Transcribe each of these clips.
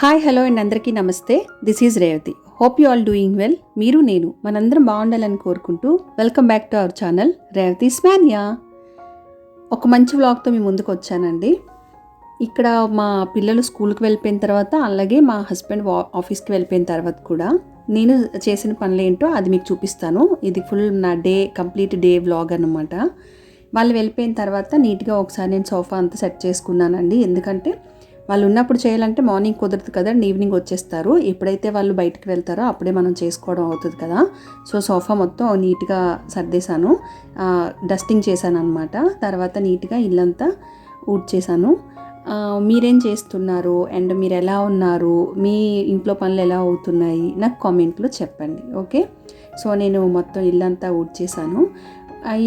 Hi hello and అందరికీ నమస్తే. This is Revathi. Hope you all doing well. మీరు నేను మనందరం బాగుండాలని కోరుకుంటూ welcome back to our channel Revathi's mania. ఒక మంచి వ్లాగ్తో మీ ముందుకు వచ్చానండి. ఇక్కడ మా పిల్లలు స్కూల్కి వెళ్ళిపోయిన తర్వాత, అలాగే మా హస్బెండ్ ఆఫీస్కి వెళ్ళిపోయిన తర్వాత కూడా నేను చేసిన పనులు ఏంటో అది మీకు చూపిస్తాను. ఇది ఫుల్ నా కంప్లీట్ డే వ్లాగ్ అన్నమాట. వాళ్ళు వెళ్ళిపోయిన తర్వాత నీట్గా ఒకసారి నేను సోఫా అంతా సెట్ చేసుకున్నానండి. ఎందుకంటే వాళ్ళు ఉన్నప్పుడు చేయాలంటే మార్నింగ్ కుదరదు కదా, ఈవినింగ్ వచ్చేస్తారు. ఎప్పుడైతే వాళ్ళు బయటకు వెళ్తారో అప్పుడే మనం చేసుకోవడం అవుతుంది కదా. సో సోఫా మొత్తం నీట్గా సర్దేశాను, డస్టింగ్ చేశాను అనమాట. తర్వాత నీట్గా ఇల్లంతా ఊడ్చేశాను. మీరేం చేస్తున్నారు అండ్ మీరు ఎలా ఉన్నారు, మీ ఇంట్లో పనులు ఎలా అవుతున్నాయి నాకు కామెంట్లో చెప్పండి. ఓకే, సో నేను మొత్తం ఇల్లంతా ఊడ్చేశాను.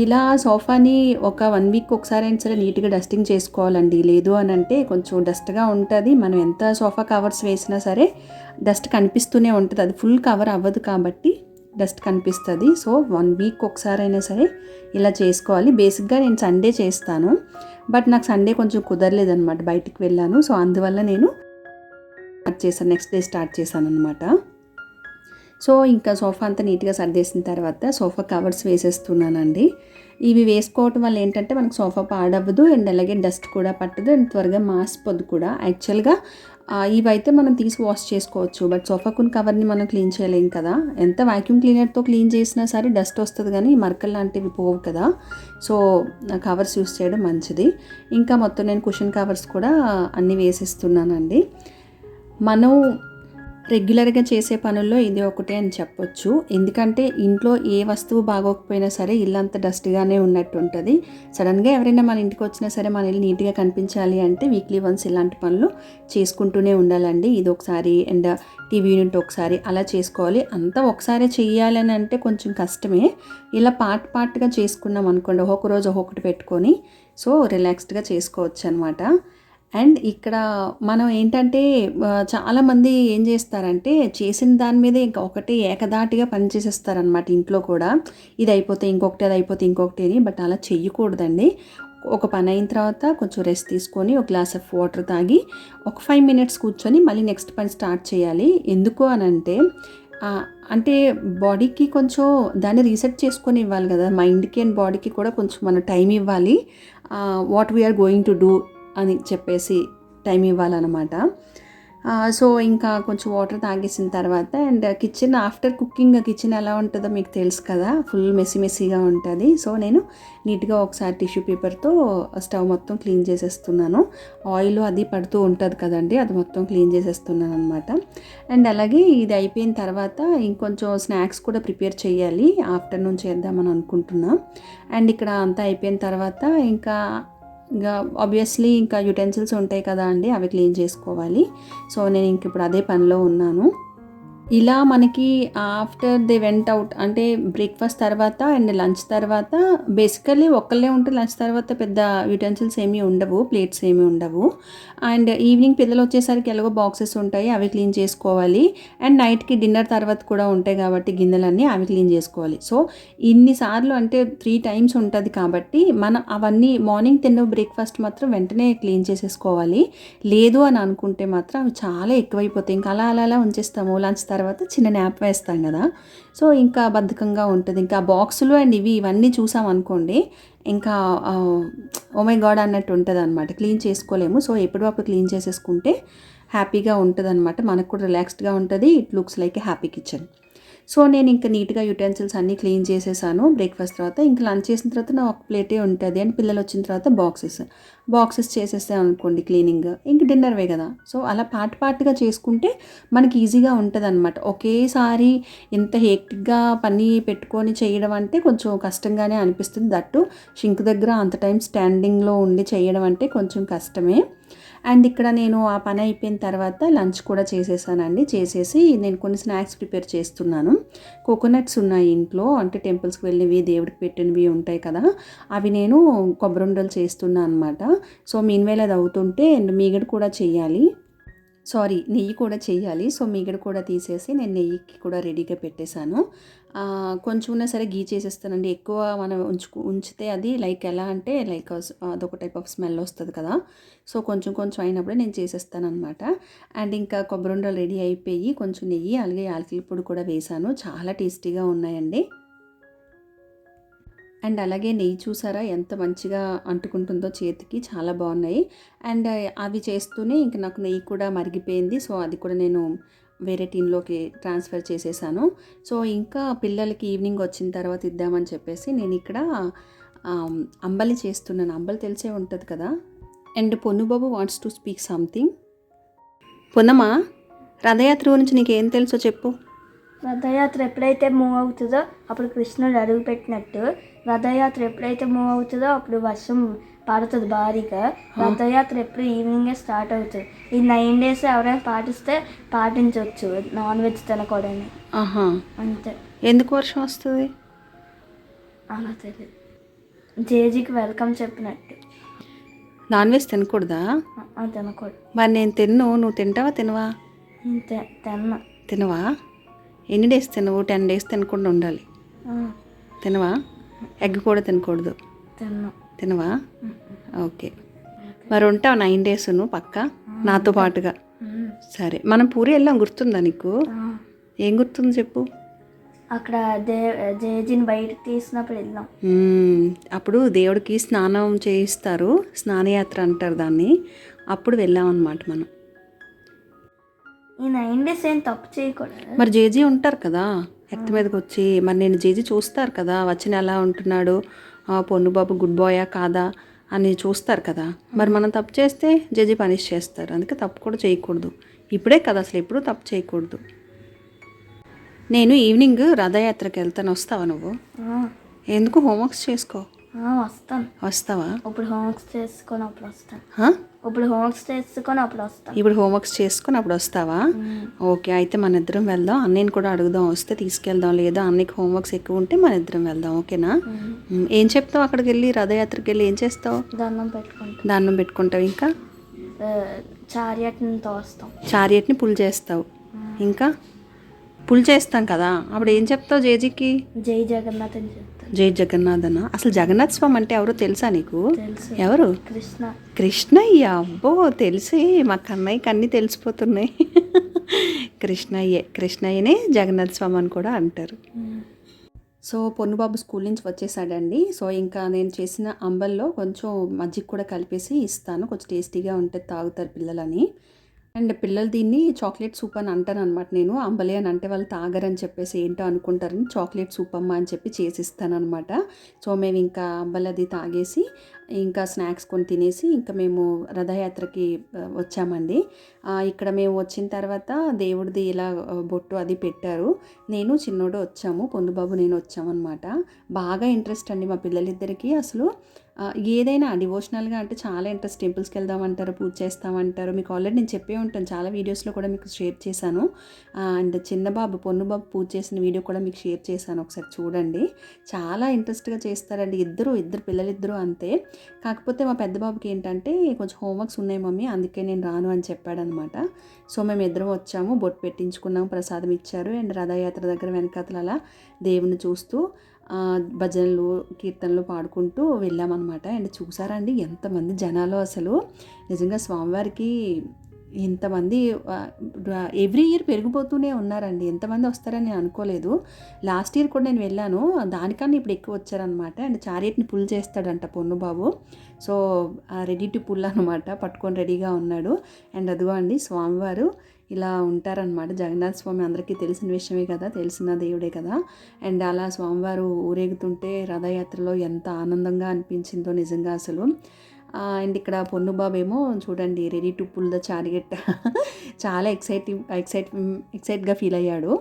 ఇలా సోఫాని ఒక 1 వీక్ ఒకసారి అయినా సరే నీట్గా డస్టింగ్ చేసుకోవాలండి. లేదు అని అంటే కొంచెం డస్ట్గా ఉంటుంది. మనం ఎంత సోఫా కవర్స్ వేసినా సరే డస్ట్ కనిపిస్తూనే ఉంటుంది. అది ఫుల్ కవర్ అవ్వదు కాబట్టి డస్ట్ కనిపిస్తుంది. సో 1 వీక్ ఒకసారి అయినా సరే ఇలా చేసుకోవాలి. బేసిక్గా నేను సండే చేస్తాను, బట్ నాకు సండే కొంచెం కుదరలేదనమాట, బయటికి వెళ్ళాను. సో అందువల్ల నేను నెక్స్ట్ డే స్టార్ట్ చేశాను అనమాట. సో ఇంకా సోఫా అంతా నీట్గా సర్దేసిన తర్వాత సోఫా కవర్స్ వేసేస్తున్నానండి. ఇవి వేసుకోవటం వల్ల ఏంటంటే మనకు సోఫా పాడవ్వదు అండ్ అలాగే డస్ట్ కూడా పట్టదు అండ్ త్వరగా మాసిపోద్దు కూడా. యాక్చువల్గా ఇవైతే మనం తీసి వాష్ చేసుకోవచ్చు, బట్ సోఫా కున్ కవర్ని మనం క్లీన్ చేయలేం కదా. ఎంత వాక్యూమ్ క్లీనర్తో క్లీన్ చేసినా సరే డస్ట్ వస్తుంది, కానీ మరకలు లాంటివి పోవు కదా. సో కవర్స్ యూస్ చేయడం మంచిది. ఇంకా మొత్తం నేను కుషన్ కవర్స్ కూడా అన్నీ వేసేస్తున్నానండి. మనం రెగ్యులర్గా చేసే పనుల్లో ఇది ఒకటే అని చెప్పొచ్చు. ఎందుకంటే ఇంట్లో ఏ వస్తువు బాగోకపోయినా సరే ఇల్లంతా డస్ట్గానే ఉన్నట్టు ఉంటుంది. సడన్గా ఎవరైనా మన ఇంటికి వచ్చినా సరే మన ఇల్లు నీట్గా కనిపించాలి అంటే వీక్లీ వన్స్ ఇలాంటి పనులు చేసుకుంటూనే ఉండాలండి. ఇది ఒకసారి అండ్ టీవీ యూనిట్ ఒకసారి అలా చేసుకోవాలి. అంతా ఒకసారి చేయాలని అంటే కొంచెం కష్టమే. ఇలా పార్ట్గా చేసుకున్నాం అనుకోండి, ఒక్కొక్క రోజు ఒక్కొక్కటి పెట్టుకొని సో రిలాక్స్డ్గా చేసుకోవచ్చు అనమాట. అండ్ ఇక్కడ మనం ఏంటంటే చాలామంది ఏం చేస్తారంటే చేసిన దాని మీదే ఇంకా ఒకటి ఏకదాటిగా పని చేసేస్తారనమాట ఇంట్లో కూడా. ఇది అయిపోతే ఇంకొకటి, అది అయిపోతే ఇంకొకటి అని. బట్ అలా చెయ్యకూడదండి. ఒక పని అయిన తర్వాత కొంచెం రెస్ట్ తీసుకొని ఒక గ్లాస్ ఆఫ్ వాటర్ తాగి ఒక 5 మినిట్స్ కూర్చొని మళ్ళీ నెక్స్ట్ పని స్టార్ట్ చేయాలి. ఎందుకు అని అంటే బాడీకి కొంచెం దాన్ని రీసెట్ చేసుకొని ఇవ్వాలి కదా. మైండ్కి అండ్ బాడీకి కూడా కొంచెం మనం టైం ఇవ్వాలి. What we're going to do అని చెప్పేసి టైం ఇవ్వాలన్నమాట. సో ఇంకా కొంచెం వాటర్ తాగేసిన తర్వాత and kitchen after cooking kitchen ఎలా ఉంటుందో మీకు తెలుసు కదా, ఫుల్ మెస్సీగా ఉంటుంది. సో నేను నీట్గా ఒకసారి టిష్యూ పేపర్తో స్టవ్ మొత్తం క్లీన్ చేసేస్తున్నాను. ఆయిల్ అది పడుతూ ఉంటుంది కదండి, అది మొత్తం క్లీన్ చేసేస్తున్నాను అనమాట. అండ్ అలాగే ఇది అయిపోయిన తర్వాత ఇంకొంచెం స్నాక్స్ కూడా ప్రిపేర్ చేయాలి, ఆఫ్టర్నూన్ చేద్దామని అనుకుంటున్నాం. అండ్ ఇక్కడ అంతా అయిపోయిన తర్వాత ఇంకా ఆబ్వియస్లీ ఇంకా యుటెన్సిల్స్ ఉంటాయి కదా అండి, అవి క్లీన్ చేసుకోవాలి. సో నేను ఇంక ఇప్పుడు అదే పనిలో ఉన్నాను. ఇలా మనకి ఆఫ్టర్ దే వెంట్ అవుట్ అంటే బ్రేక్ఫాస్ట్ తర్వాత అండ్ లంచ్ తర్వాత బేసికల్లీ ఒక్కళ్ళే ఉంటే లంచ్ తర్వాత పెద్ద యుటెన్సిల్స్ ఏమీ ఉండవు, ప్లేట్స్ ఏమీ ఉండవు. అండ్ ఈవినింగ్ పిల్లలు వచ్చేసరికి ఎలాగో బాక్సెస్ ఉంటాయి, అవి క్లీన్ చేసుకోవాలి. అండ్ నైట్కి డిన్నర్ తర్వాత కూడా ఉంటాయి కాబట్టి గిన్నెలన్నీ అవి క్లీన్ చేసుకోవాలి. సో ఇన్నిసార్లు అంటే 3 టైమ్స్ ఉంటుంది కాబట్టి మనం అవన్నీ మార్నింగ్ తిన్న బ్రేక్ఫాస్ట్ మాత్రం వెంటనే క్లీన్ చేసేసుకోవాలి. లేదు అని అనుకుంటే మాత్రం అవి చాలా ఎక్కువైపోతాయి. ఇంకా అలా ఉంచేస్తాము. లంచ్ తర్వాత చిన్న న్యాప్ వేస్తాం కదా, సో ఇంకా బద్ధకంగా ఉంటుంది. ఇంకా బాక్సులు అండ్ ఇవన్నీ చూసాం అనుకోండి, ఇంకా ఓ మై గాడ్ అన్నట్టు ఉంటుంది అనమాట. క్లీన్ చేసుకోలేము. సో ఎప్పటికప్పుడు క్లీన్ చేసేసుకుంటే హ్యాపీగా ఉంటుంది అనమాట. మనకు కూడా రిలాక్స్డ్గా ఉంటుంది. It looks like A happy kitchen. So నేను ఇంకా నీట్గా యుటెన్సిల్స్ అన్నీ క్లీన్ చేసేసాను బ్రేక్ఫాస్ట్ తర్వాత. ఇంకా లంచ్ చేసిన తర్వాత నా ఒక ప్లేటే ఉంటుంది అండ్ పిల్లలు వచ్చిన తర్వాత బాక్సెస్ చేసేసాం అనుకోండి క్లీనింగ్, ఇంక డిన్నర్వే కదా. సో అలా పార్ట్గా చేసుకుంటే మనకి ఈజీగా ఉంటుంది అనమాట. ఒకేసారి ఇంత హెక్టిక్గా పని పెట్టుకొని చేయడం అంటే కొంచెం కష్టంగానే అనిపిస్తుంది. దట్టు షింక్ దగ్గర అంత టైం స్టాండింగ్లో ఉండి చేయడం అంటే కొంచెం కష్టమే. అండ్ ఇక్కడ నేను ఆ పని అయిపోయిన తర్వాత లంచ్ కూడా చేసేసానండి. చేసేసి నేను కొన్ని స్నాక్స్ ప్రిపేర్ చేస్తున్నాను. కోకోనట్స్ ఉన్నాయి ఇంట్లో, అంటే టెంపుల్స్కి వెళ్ళినవి దేవుడికి పెట్టినవి ఉంటాయి కదా, అవి నేను కొబ్బరి ఉండలు చేస్తున్నాను అనమాట. సో మీన్వేళ అది అవుతుంటే అండ్ మీగడ కూడా చేయాలి. నెయ్యి కూడా చేయాలి. సో మీగడ కూడా తీసేసి నేను నెయ్యికి కూడా రెడీగా పెట్టేశాను. కొంచెం ఉన్నా సరే గీ చేసేస్తానండి. ఎక్కువ మనం ఉంచితే అది లైక్ ఎలా అంటే లైక్ అదొక టైప్ ఆఫ్ స్మెల్ వస్తుంది కదా. సో కొంచెం కొంచెం అయినప్పుడే నేను చేసేస్తానమాట. అండ్ ఇంకా కొబ్బరుండలు రెడీ అయిపోయి కొంచెం నెయ్యి అలాగే యాలకుల పొడి కూడా వేశాను. చాలా టేస్టీగా ఉన్నాయండి. అండ్ అలాగే నెయ్యి చూసారా ఎంత మంచిగా అంటుకుంటుందో చేతికి, చాలా బాగున్నాయి. అండ్ అవి చేస్తూనే ఇంక నాకు నెయ్యి కూడా మరిగిపోయింది. సో అది కూడా నేను వేరే టీన్లోకి ట్రాన్స్ఫర్ చేసేసాను. సో ఇంకా పిల్లలకి ఈవినింగ్ వచ్చిన తర్వాత ఇద్దామని చెప్పేసి నేను ఇక్కడ అంబలి చేస్తున్నాను. అంబలి తెలిసే ఉంటుంది కదా. And Ponnubabu wants to speak something. Ponnamma, Rathyatra గురించి నీకేం తెలుసో చెప్పు. రథయాత్ర ఎప్పుడైతే మూవ్ అవుతుందో అప్పుడు కృష్ణుడు అడుగు పెట్టినట్టు, రథయాత్ర ఎప్పుడైతే మూవ్ అవుతుందో అప్పుడు వర్షం పడుతుంది భారీగా. రథయాత్ర ఎప్పుడు ఈవినింగే స్టార్ట్ అవుతుంది. ఈ 9 days ఎవరైనా పాటిస్తే పాటించవచ్చు నాన్ వెజ్ తినకూడని. అంతే. ఎందుకు వర్షం వస్తుంది అలా తెలియదు. జేజీకి వెల్కమ్ చెప్పినట్టు. నాన్ వెజ్ తినకూడదా? తినకూడదు. మరి నేను తిన్ను, నువ్వు తింటావా తినవా? తినవా? ఎన్ని డేస్ తినవు? 10 days తినకుండా ఉండాలి. తినవా? ఎగ్ కూడా తినకూడదు. తినవా? ఓకే. మరి ఉంటావు 9 days నువ్వు పక్కా నాతో పాటుగా? సరే. మనం పూరి వెళ్ళాం, గుర్తుందా నీకు? ఏం గుర్తుంది చెప్పు. అక్కడ జేజీని బయటకు తీసినప్పుడు వెళ్ళాం. అప్పుడు దేవుడికి స్నానం చేయిస్తారు, స్నానయాత్ర అంటారు దాన్ని. అప్పుడు వెళ్ళాం అన్నమాట మనం. ఈ 9 days ఏం తప్పు చేయకూడదు. మరి జేజీ ఉంటారు కదా ఎత్త మీదకి వచ్చి, మరి నేను జేజీ చూస్తారు కదా వచ్చిన ఎలా ఉంటున్నాడు, పొన్నుబాబు గుడ్ బాయా కాదా అని చూస్తారు కదా. మరి మనం తప్పు చేస్తే జేజీ పనిష్ చేస్తారు. అందుకే తప్పు కూడా చేయకూడదు. ఇప్పుడే కదా, అసలు ఎప్పుడూ తప్పు చేయకూడదు. నేను ఈవినింగ్ రథయాత్రకి వెళ్తాను, వస్తావా నువ్వు? ఎందుకు? హోంవర్క్స్ చేసుకో. వస్తాను. వస్తావా? ఇప్పుడు హోంవర్క్స్ చేసుకొని అప్పుడు వస్తాను. ఇప్పుడు హోంవర్క్స్ చేసుకొని అప్పుడు వస్తావా? ఓకే. అయితే మన ఇద్దరం వెళ్దాం. అన్నయ్యని కూడా అడుగుదాం, వస్తే తీసుకెళ్దాం. లేదా అన్నయ్యకి హోంవర్క్స్ ఎక్కువ ఉంటే మన ఇద్దరం వెళ్దాం. ఓకేనా? ఏం చెప్తావు అక్కడికి వెళ్ళి, రథయాత్రకి వెళ్ళి ఏం చేస్తావు? దండం పెట్టుకుంటావు. ఇంకా చారియట్ని పుల్ చేస్తావు. ఇంకా పుల్ చేస్తాం కదా, అప్పుడు ఏం చెప్తావు జేజీకి? జై జగన్నాథ్ అని చెప్తాను. జై జగన్నాథ్ అన్న. అసలు జగన్నాథ్ స్వామి అంటే ఎవరో తెలుసా నీకు? ఎవరు? కృష్ణయ్య. అబ్బో తెలిసి మా కన్నయ్యకి అన్నీ తెలిసిపోతున్నాయి. కృష్ణయ్యనే జగన్నాథ్ స్వామి అని కూడా అంటారు. సో పొన్నుబాబు స్కూల్ నుంచి వచ్చేసాడండి. సో ఇంకా నేను చేసిన అంబల్లో కొంచెం మజ్జిగ కూడా కలిపేసి ఇస్తాను, కొంచెం టేస్టీగా ఉంటే తాగుతారు పిల్లలని. అండ్ పిల్లలు దీన్ని చాక్లెట్ సూప్ అని అంటాను అనమాట. నేను అంబలి అని అంటే వాళ్ళు తాగరని చెప్పేసి ఏంటో అనుకుంటారని చాక్లెట్ సూప్ అమ్మ అని చెప్పి చేసిస్తాను అనమాట. సో మేము ఇంకా అంబలి అది తాగేసి ఇంకా స్నాక్స్ కొని తినేసి ఇంకా మేము రథయాత్రకి వచ్చామండి. ఇక్కడ మేము వచ్చిన తర్వాత దేవుడిది ఇలా బొట్టు అది పెట్టారు. నేను చిన్నోడు వచ్చాము, పొన్నుబాబు నేను వచ్చామన్నమాట. బాగా ఇంట్రెస్ట్ అండి మా పిల్లలిద్దరికీ. అసలు ఏదైనా డివోషనల్గా అంటే చాలా ఇంట్రెస్ట్. టెంపుల్స్కి వెళ్దామంటారు, పూజ చేస్తామంటారు. మీకు ఆల్రెడీ నేను చెప్పే ఉంటాను, చాలా వీడియోస్లో కూడా మీకు షేర్ చేశాను. అండ్ చిన్నబాబు పొన్నుబాబు పూజ చేసిన వీడియో కూడా మీకు షేర్ చేశాను, ఒకసారి చూడండి. చాలా ఇంట్రెస్ట్గా చేస్తారండి. ఇద్దరు పిల్లలిద్దరూ అంతే. కాకపోతే మా పెద్ద బాబుకి ఏంటంటే కొంచెం హోంవర్క్స్ ఉన్నాయి మమ్మీ, అందుకే నేను రాను అని చెప్పాడనమాట. సో మేము ఇద్దరం వచ్చాము, బొట్టు పెట్టించుకున్నాము, ప్రసాదం ఇచ్చారు. అండ్ రథయాత్ర దగ్గర వెనకాతల అలా దేవుని చూస్తూ భజనలు కీర్తనలు పాడుకుంటూ వెళ్ళామన్నమాట. అండ్ చూసారండి ఎంతమంది జనాలు, అసలు నిజంగా స్వామివారికి ఇంతమంది ఎవ్రీ ఇయర్ పెరిగిపోతూనే ఉన్నారండి. ఎంతమంది వస్తారని నేను అనుకోలేదు. లాస్ట్ ఇయర్ కూడా నేను వెళ్ళాను, దానికన్నా ఇప్పుడు ఎక్కువ వచ్చారనమాట. అండ్ చారియట్ని పుల్ చేస్తాడంట పొన్నుబాబు. సో రెడీ టు పుల్ అనమాట, పట్టుకొని రెడీగా ఉన్నాడు. అండ్ అదిగో అండి స్వామివారు ఇలా ఉంటారనమాట. జగన్నాథ స్వామి అందరికీ తెలిసిన విషయమే కదా, తెలిసిన దేవుడే కదా. అండ్ అలా స్వామివారు ఊరేగుతుంటే రథయాత్రలో ఎంత ఆనందంగా అనిపించిందో నిజంగా అసలు. అండ్ ఇక్కడ పొన్నుబాబు ఏమో చూడండి ready to pull the chariot. చాలా ఎక్సైట్గా ఫీల్ అయ్యాడు.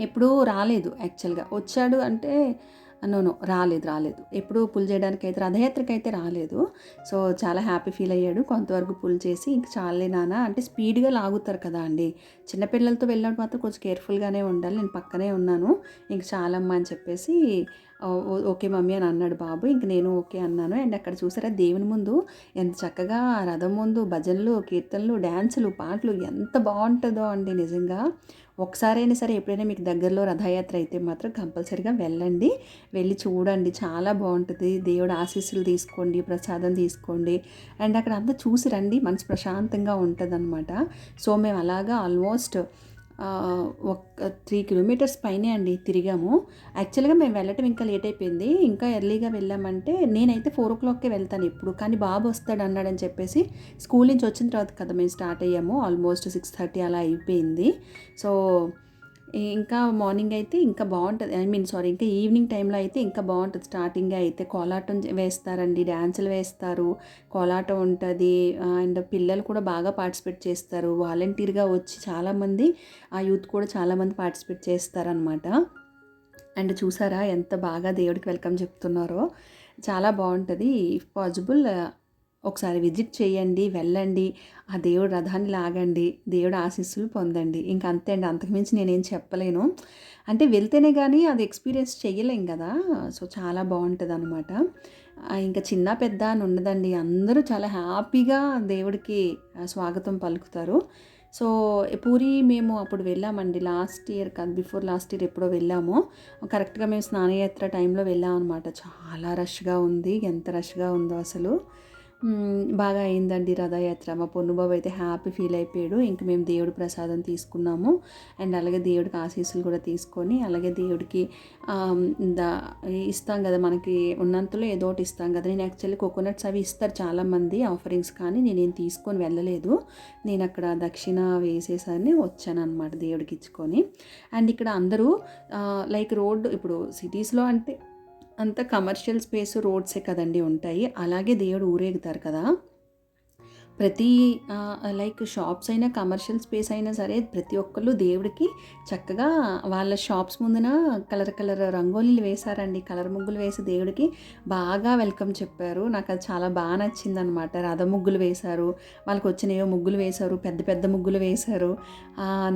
ఎప్పుడూ రాలేదు యాక్చువల్గా. వచ్చాడు అంటే నో రాలేదు ఎప్పుడు పుల్ చేయడానికి అయితే రథయాత్రకి అయితే రాలేదు. సో చాలా హ్యాపీ ఫీల్ అయ్యాడు. కొంతవరకు పుల్ చేసి ఇంక చాలే నాన్న అంటే స్పీడ్గా లాగుతారు కదా అండి. చిన్నపిల్లలతో వెళ్ళినప్పుడు మాత్రం కొంచెం కేర్ఫుల్గానే ఉండాలి. నేను పక్కనే ఉన్నాను. ఇంక చాలమ్మా అని చెప్పేసి ఓకే మమ్మీ అని అన్నాడు బాబు. ఇంక నేను ఓకే అన్నాను. అండ్ అక్కడ చూసారా దేవుని ముందు ఎంత చక్కగా రథం ముందు భజనలు, కీర్తనలు, డ్యాన్సులు, పాటలు ఎంత బాగుంటుందో అండి నిజంగా. ఒకసారైనా సరే ఎప్పుడైనా మీకు దగ్గరలో రథయాత్ర అయితే మాత్రం కంపల్సరీగా వెళ్ళండి. వెళ్ళి చూడండి, చాలా బాగుంటుంది. దేవుడు ఆశీస్సులు తీసుకోండి, ప్రసాదం తీసుకోండి. అండ్ అక్కడ అంతా చూసి రండి, మనసు ప్రశాంతంగా ఉంటుంది అనమాట. సో మేము అలాగా ఆల్మోస్ట్ ఒక 3 కిలోమీటర్స్ పైనే అండి తిరిగాము. యాక్చువల్గా మేము వెళ్ళటం ఇంకా లేట్ అయిపోయింది. ఇంకా ఎర్లీగా వెళ్ళామంటే నేనైతే 4 o'clockకే వెళ్తాను ఎప్పుడు, కానీ బాబు వస్తాడు అన్నాడని చెప్పేసి స్కూల్ నుంచి వచ్చిన తర్వాత కదా మేము స్టార్ట్ అయ్యాము. ఆల్మోస్ట్ 6:30 అలా అయిపోయింది. సో ఇంకా మార్నింగ్ అయితే ఇంకా బాగుంటుంది, ఇంకా ఈవినింగ్ టైంలో అయితే ఇంకా బాగుంటుంది. స్టార్టింగ్ అయితే కోలాటం వేస్తారండి, డ్యాన్సులు వేస్తారు, కోలాటం ఉంటుంది. అండ్ పిల్లలు కూడా బాగా పార్టిసిపేట్ చేస్తారు. వాలంటీర్గా వచ్చి చాలామంది ఆ యూత్ కూడా చాలామంది పార్టిసిపేట్ చేస్తారనమాట. అండ్ చూసారా ఎంత బాగా దేవుడికి వెల్కమ్ చెప్తున్నారో, చాలా బాగుంటుంది. ఇఫ్ పాసిబుల్ ఒకసారి విజిట్ చేయండి, వెళ్ళండి, ఆ దేవుడు రథాన్ని లాగండి, దేవుడు ఆశీస్సులు పొందండి. ఇంక అంతే అండి, అంతకుమించి నేనేం చెప్పలేను. అంటే వెళ్తేనే కానీ అది ఎక్స్పీరియన్స్ చేయలేం కదా. సో చాలా బాగుంటుంది అనమాట. ఇంకా చిన్న పెద్ద అని ఉండదండి, అందరూ చాలా హ్యాపీగా దేవుడికి స్వాగతం పలుకుతారు. సో పూరి మేము అప్పుడు వెళ్ళామండి, లాస్ట్ ఇయర్ కాదు, బిఫోర్ లాస్ట్ ఇయర్ ఎప్పుడో వెళ్ళాము. కరెక్ట్గా మేము స్నానయాత్ర టైంలో వెళ్ళాం అనమాట. చాలా రష్గా ఉంది, ఎంత రష్గా ఉందో అసలు. బాగా అయిందండి రథయాత్ర. మా పొన్నుబాబు అయితే హ్యాపీ ఫీల్ అయిపోయాడు. ఇంక మేము దేవుడి ప్రసాదం తీసుకున్నాము. అండ్ అలాగే దేవుడికి ఆశీస్సులు కూడా తీసుకొని, అలాగే దేవుడికి ఇస్తాం కదా, మనకి ఉన్నంతలో ఏదో ఒకటి ఇస్తాం కదా. నేను యాక్చువల్లీ కోకోనట్స్ అవి ఇస్తారు చాలామంది ఆఫరింగ్స్, కానీ నేనేం తీసుకొని వెళ్ళలేదు. నేను అక్కడ దక్షిణ వేసేసని వచ్చాను అనమాట దేవుడికి ఇచ్చుకొని. అండ్ ఇక్కడ అందరూ లైక్ రోడ్డు ఇప్పుడు సిటీస్లో అంటే అంత కమర్షియల్ స్పేస్ రోడ్సే కదండి ఉంటాయి. అలాగే దేవుడు ఊరేగుతారు కదా. ప్రతి లైక్ షాప్స్ అయినా కమర్షియల్ స్పేస్ అయినా సరే ప్రతి ఒక్కళ్ళు దేవుడికి చక్కగా వాళ్ళ షాప్స్ ముందున కలర్ రంగోలీలు వేశారండి. కలర్ ముగ్గులు వేసి దేవుడికి బాగా వెల్కమ్ చెప్పారు. నాకు అది చాలా బాగా నచ్చిందనమాట. రథ ముగ్గులు వేశారు, వాళ్ళకి వచ్చినవో ముగ్గులు వేశారు, పెద్ద పెద్ద ముగ్గులు వేశారు.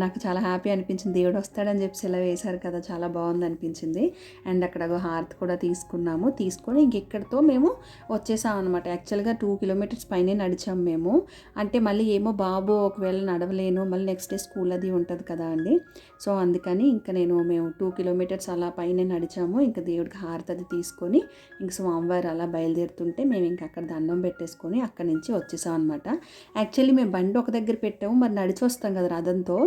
నాకు చాలా హ్యాపీ అనిపించింది. దేవుడు వస్తాడని చెప్పి ఇలా వేశారు కదా, చాలా బాగుంది అనిపించింది. అండ్ అక్కడ హారతి కూడా తీసుకున్నాము. తీసుకొని ఇంకెక్కడితో మేము వచ్చేసాం అనమాట. యాక్చువల్గా 2 kilometers పైనే నడిచాము మేము. అంటే మళ్ళీ ఏమో బాబు ఒకవేళ నడవలేను, మళ్ళీ నెక్స్ట్ డే స్కూల్ అది ఉంటుంది కదా అండి. సో అందుకని ఇంకా మేము 2 kilometers అలా పైన నడిచాము. ఇంకా దేవుడికి హారతి అది తీసుకొని ఇంక స్వామివారు అలా బయలుదేరుతుంటే మేము ఇంకా అక్కడ దండం పెట్టేసుకొని అక్కడి నుంచి వచ్చేసాం అనమాట. యాక్చువల్లీ మేము బండి ఒక దగ్గర పెట్టాము, మరి నడిచి వస్తాం కదా రథంతో.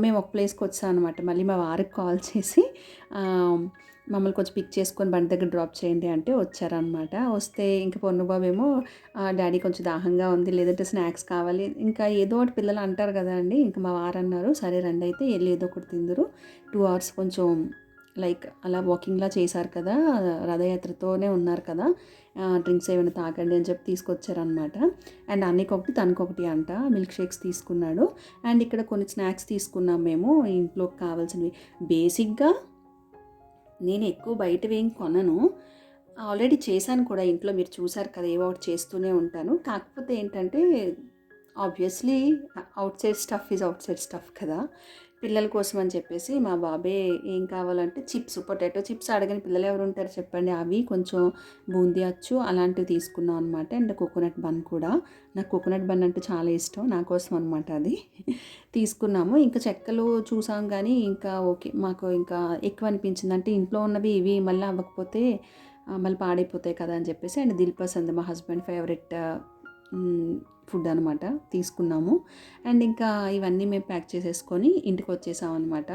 మేము ఒక ప్లేస్కి వచ్చాం అనమాట. మళ్ళీ మా వారికి కాల్ చేసి మమ్మల్ని కొంచెం పిక్ చేసుకొని బండి దగ్గర డ్రాప్ చేయండి అంటే వచ్చారనమాట. వస్తే ఇంకా పొన్నుబాబు ఏమో డాడీ కొంచెం దాహంగా ఉంది, లేదంటే స్నాక్స్ కావాలి, ఇంకా ఏదో ఒకటి పిల్లలు అంటారు కదా అండి. ఇంకా మా వారు అన్నారు సరే రండి అయితే వెళ్ళి ఏదో ఒకటి తిందురు. 2 hours కొంచెం లైక్ అలా వాకింగ్లా చేశారు కదా, రథయాత్రతోనే ఉన్నారు కదా, డ్రింక్స్ ఏమైనా తాగండి అని చెప్పి తీసుకొచ్చారనమాట. అండ్ అన్నికొకటి తనకొకటి అంట మిల్క్ షేక్స్ తీసుకున్నాడు. అండ్ ఇక్కడ కొన్ని స్నాక్స్ తీసుకున్నాం మేము ఇంట్లోకి కావాల్సినవి. బేసిక్గా నేను ఎక్కువ బయటవి ఏం కొనను, ఆల్రెడీ చేశాను కూడా ఇంట్లో, మీరు చూసారు కదా, ఏవో ఒకటి చేస్తూనే ఉంటాను. కాకపోతే ఏంటంటే obviously out side stuff is out side stuff కదా. పిల్లల కోసం అని చెప్పేసి మా బాబే ఏం కావాలంటే చిప్స్, పొటాటో చిప్స్ అడగని పిల్లలు ఎవరు ఉంటారు చెప్పండి. అవి కొంచెం బూందీ అచ్చు అలాంటివి తీసుకున్నాం అనమాట. అండ్ కోకోనట్ బన్ కూడా, నాకు కోకోనట్ బన్ అంటే చాలా ఇష్టం, నా కోసం అనమాట అది తీసుకున్నాము. ఇంకా చెక్కలు చూసాం కానీ ఇంకా ఓకే, మాకు ఇంకా ఎక్కువ అనిపించింది. అంటే ఇంట్లో ఉన్నవి ఇవి మళ్ళీ అవ్వకపోతే మళ్ళీ పాడైపోతాయి కదా అని చెప్పేసి. అండ్ దిల్పసంద్ మా హస్బెండ్ ఫేవరెట్ ఫుడ్ అనమాట, తీసుకున్నాము. అండ్ ఇంకా ఇవన్నీ మేము ప్యాక్ చేసేసుకొని ఇంటికి వచ్చేసాం అనమాట.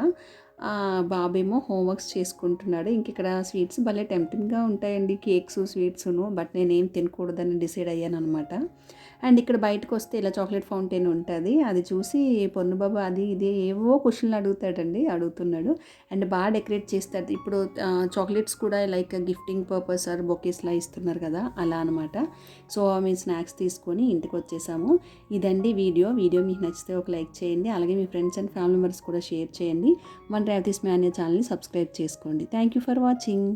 బాబేమో హోంవర్క్స్ చేసుకుంటున్నాడు. ఇంక ఇక్కడ స్వీట్స్ భలే టెంప్టింగ్గా ఉంటాయండి, కేక్స్ స్వీట్స్ను, బట్ నేనేం తినకూడదని డిసైడ్ అయ్యాను అనమాట. అండ్ ఇక్కడ బయటకు వస్తే ఇలా చాక్లెట్ ఫౌంటైన్ ఉంటుంది, అది చూసి పొన్నుబాబు అది ఇది ఏవో క్వశ్చన్లు అడుగుతున్నాడు. అండ్ బాగా డెకరేట్ చేస్తాడు. ఇప్పుడు చాక్లెట్స్ కూడా లైక్ గిఫ్టింగ్ పర్పస్ ఆర్ బొకేస్లా ఇస్తున్నారు కదా, అలా అనమాట. సో మేము స్నాక్స్ తీసుకొని ఇంటికి వచ్చేసాము. ఇదండి వీడియో మీకు నచ్చితే ఒక లైక్ చేయండి, అలాగే మీ ఫ్రెండ్స్ అండ్ ఫ్యామిలీ మెంబర్స్ కూడా షేర్ చేయండి. మన రేవతి స్మాన్య ఛానల్ని సబ్స్క్రైబ్ చేసుకోండి. Thank you for watching.